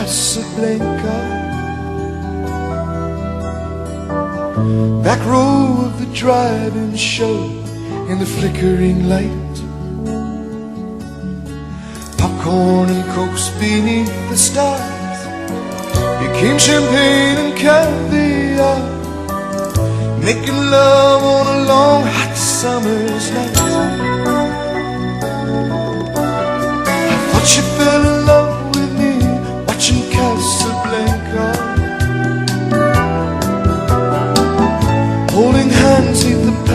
Casablanca. Back row of the drive-in show in the flickering light. Popcorn and cokes beneath the stars became champagne and caviar, making love on a long hot summer's night.